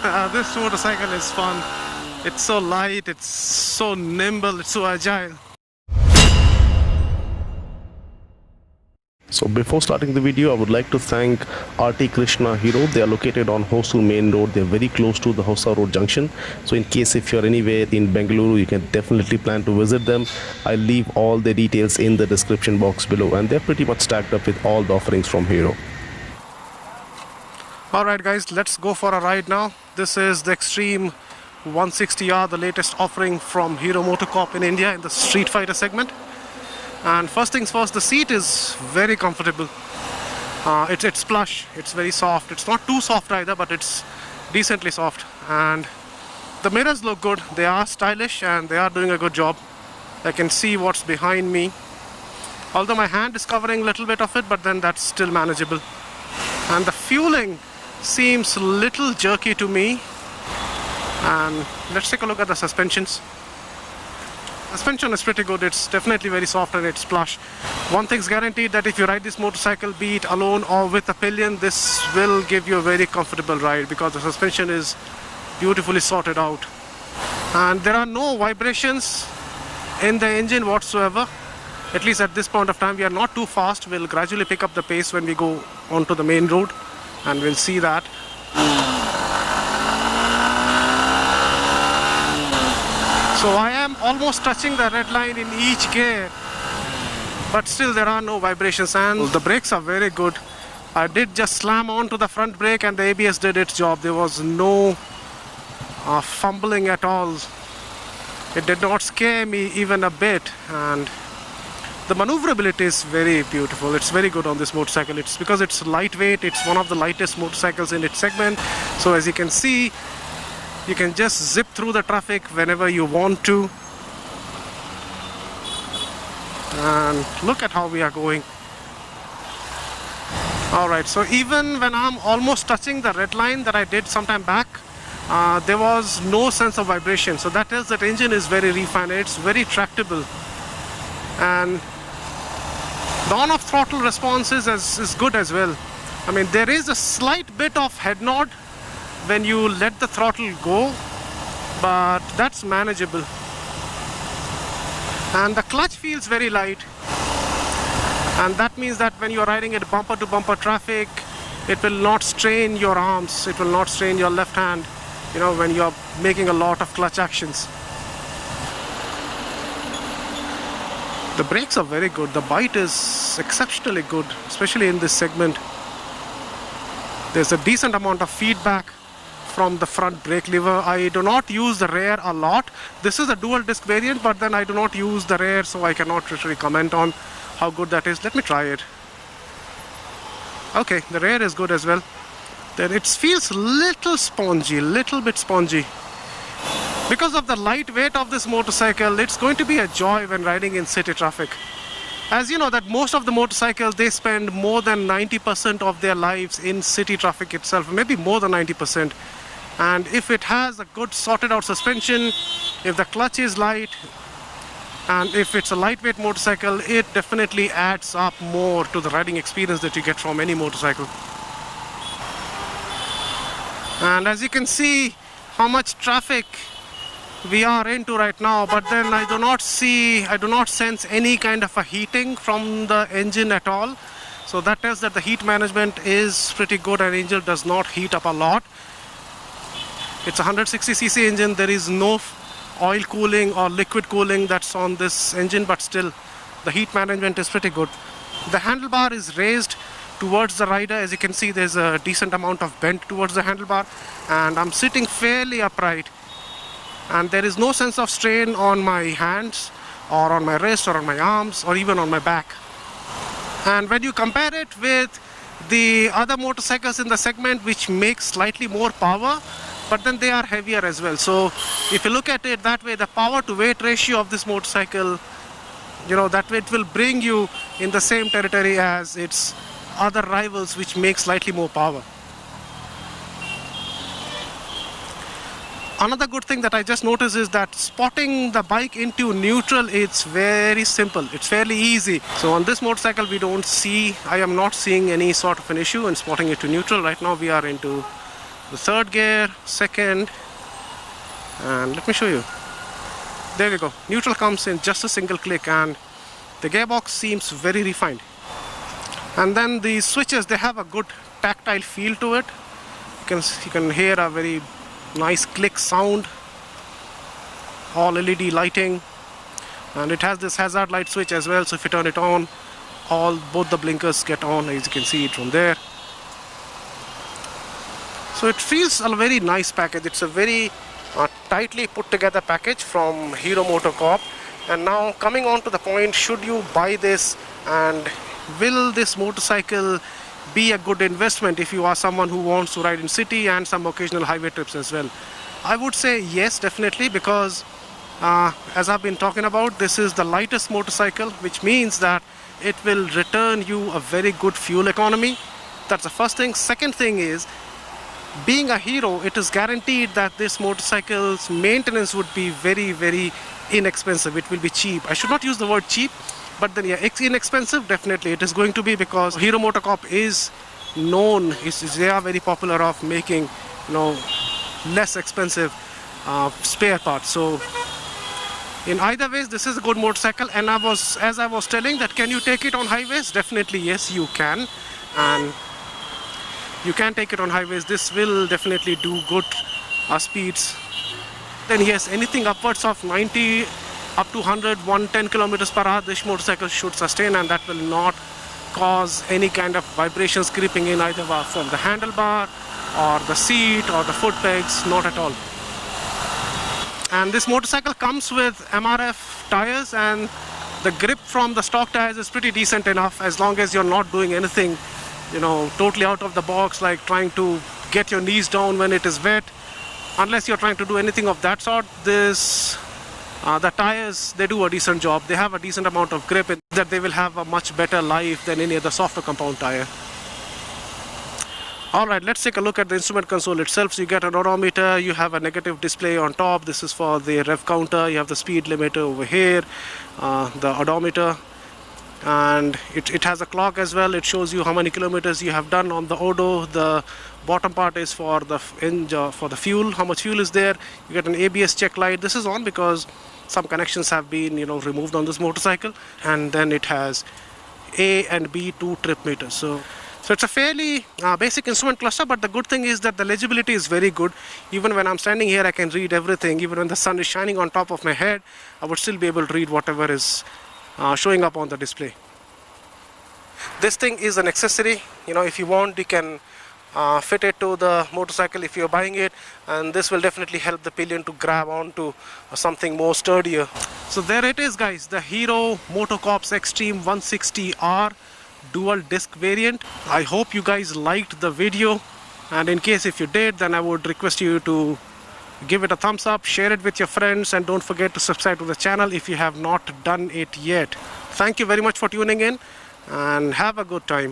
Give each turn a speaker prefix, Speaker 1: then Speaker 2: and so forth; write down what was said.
Speaker 1: This motorcycle is fun. It's so light, it's so nimble, it's so agile.
Speaker 2: So before starting the video, I would like to thank RT Krishna Hero. They are located on Hosur main road. They are very close to the Hosur road junction. So in case if you're anywhere in Bengaluru, you can definitely plan to visit them. I'll leave all the details in the description box below, and they're pretty much stacked up with all the offerings from Hero.
Speaker 1: Alright guys, let's go for a ride now. This is the XTREME 160R, the latest offering from Hero MotoCorp in India in the Street Fighter segment. And first things first, the seat is very comfortable. It's plush, it's very soft. It's not too soft either, but it's decently soft. And the mirrors look good. They are stylish and they are doing a good job. I can see what's behind me. Although my hand is covering a little bit of it, but then that's still manageable. And the fueling seems a little jerky to me. And let's take a look at the suspensions. Suspension is pretty good. It's definitely very soft and it's plush. One thing's guaranteed, that if you ride this motorcycle, be it alone or with a pillion, this will give you a very comfortable ride because the suspension is beautifully sorted out. And there are no vibrations in the engine whatsoever. At least at this point of time, we are not too fast. We'll gradually pick up the pace when we go onto the main road, and we'll see that. So I am almost touching the red line in each gear, but still there are no vibrations, and the brakes are very good. I did just slam onto the front brake and the ABS did its job. There was no fumbling at all. It did not scare me even a bit, and the maneuverability is very beautiful. It's very good on this motorcycle. It's because it's lightweight. It's one of the lightest motorcycles in its segment. So as you can see, you can just zip through the traffic whenever you want to. And look at how we are going. Alright, so even when I'm almost touching the red line that I did some time back, there was no sense of vibration. So that tells that engine is very refined. It's very tractable. And the on-off throttle response is good as well. I mean, there is a slight bit of head nod when you let the throttle go, but that's manageable. And the clutch feels very light, and that means that when you're riding at bumper to bumper traffic, it will not strain your arms, it will not strain your left hand, you know, when you're making a lot of clutch actions. The brakes are very good. The bite is exceptionally good, especially in this segment. There's a decent amount of feedback from the front brake lever. I do not use the rear a lot. This is a dual disc variant, but then I do not use the rear, so I cannot really comment on how good that is. Let me try it. Okay, the rear is good as well. Then it feels a little spongy, little bit spongy. Because of the light weight of this motorcycle, it's going to be a joy when riding in city traffic. As you know that most of the motorcycles, they spend more than 90% of their lives in city traffic itself, maybe more than 90%. And if it has a good sorted out suspension, if the clutch is light, and if it's a lightweight motorcycle, it definitely adds up more to the riding experience that you get from any motorcycle. And as you can see how much traffic we are into right now, but then I do not sense any kind of a heating from the engine at all. So that tells that the heat management is pretty good and engine does not heat up a lot. It's a 160cc engine. There is no oil cooling or liquid cooling that's on this engine, but still the heat management is pretty good. The handlebar is raised towards the rider. As you can see, there's a decent amount of bend towards the handlebar, and I'm sitting fairly upright. And there is no sense of strain on my hands or on my wrist or on my arms or even on my back. And when you compare it with the other motorcycles in the segment, which make slightly more power, but then they are heavier as well. So if you look at it that way, the power to weight ratio of this motorcycle, you know, that way it will bring you in the same territory as its other rivals, which make slightly more power. Another good thing that I just noticed is that spotting the bike into neutral, it's very simple. It's fairly easy. So on this motorcycle, I am not seeing any sort of an issue in spotting it to neutral. Right now we are into the third gear, second, and let me show you. There we go. Neutral comes in just a single click, and the gearbox seems very refined. And then the switches, they have a good tactile feel to it. You can hear a very nice click sound. All LED lighting, and it has this hazard light switch as well, so if you turn it on, both the blinkers get on, as you can see it from there. So it feels a very nice package. It's a very tightly put together package from Hero MotoCorp. And now coming on to the point, should you buy this, and will this motorcycle be a good investment if you are someone who wants to ride in city and some occasional highway trips as well? I would say yes, definitely, because as I've been talking about, this is the lightest motorcycle, which means that it will return you a very good fuel economy. That's the first thing. Second thing is, being a Hero, it is guaranteed that this motorcycle's maintenance would be very, very inexpensive. It will be cheap. I should not use the word cheap, but then yeah, inexpensive, definitely it is going to be, because Hero MotoCorp is known, they are very popular of making, less expensive spare parts. So in either ways, this is a good motorcycle. And as I was telling, that can you take it on highways? Definitely yes, you can, and you can take it on highways. This will definitely do good speeds. Then yes, anything upwards of 90 up to 100, 110 kilometers per hour, this motorcycle should sustain, and that will not cause any kind of vibrations creeping in either from the handlebar or the seat or the foot pegs, not at all. And this motorcycle comes with MRF tires, and the grip from the stock tires is pretty decent enough, as long as you're not doing anything, totally out of the box, like trying to get your knees down when it is wet. Unless you're trying to do anything of that sort, the tires, they do a decent job. They have a decent amount of grip, that they will have a much better life than any other softer compound tire. Alright, let's take a look at the instrument console itself. So you get an odometer, you have a negative display on top. This is for the rev counter. You have the speed limiter over here, the odometer, and it has a clock as well. It shows you how many kilometers you have done on the odo. The bottom part is for the fuel, how much fuel is there. You get an ABS check light. This is on because some connections have been removed on this motorcycle. And then it has A and B 2 trip meters. So it's a fairly basic instrument cluster, but the good thing is that the legibility is very good. Even when I'm standing here, I can read everything. Even when the sun is shining on top of my head, I would still be able to read whatever is showing up on the display. This thing is an accessory. If you want, you can fit it to the motorcycle if you're buying it, and this will definitely help the pillion to grab onto something more sturdier. So there it is, guys, the Hero MotoCorp's XTREME 160R dual disc variant. I hope you guys liked the video, and in case if you did, then I would request you to give it a thumbs up, share it with your friends, and don't forget to subscribe to the channel if you have not done it yet. Thank you very much for tuning in, and have a good time.